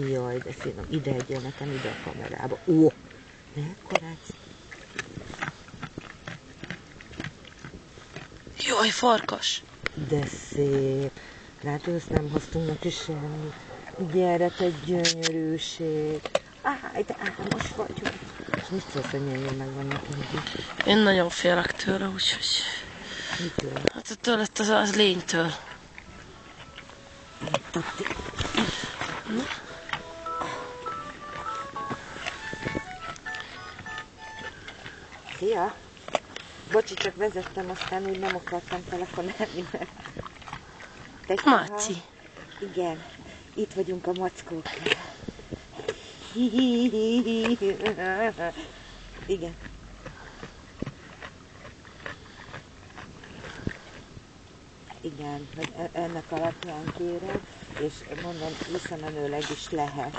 Jaj, de finom. Ide egyél nekem, ide a kamerába. Ó, mekkorát. Jaj, farkas! De szép. Látod, azt nem hoztunk neki semmit. Gyere, te gyönyörűség. Áj, de álmos vagyok. És mit szólsz, hogy milyen jól meg vannak eddig? Én nagyon félek tőle, úgyhogy... Mitől? Hát tőle, az lénytől. Szia! Bocsi, csak vezettem, aztán úgy nem akartam telefonálni, mert... Máci. Igen, itt vagyunk a mackóknál. Igen. Igen, ennek alapján kérem, és mondom, visszamenőleg is lehet.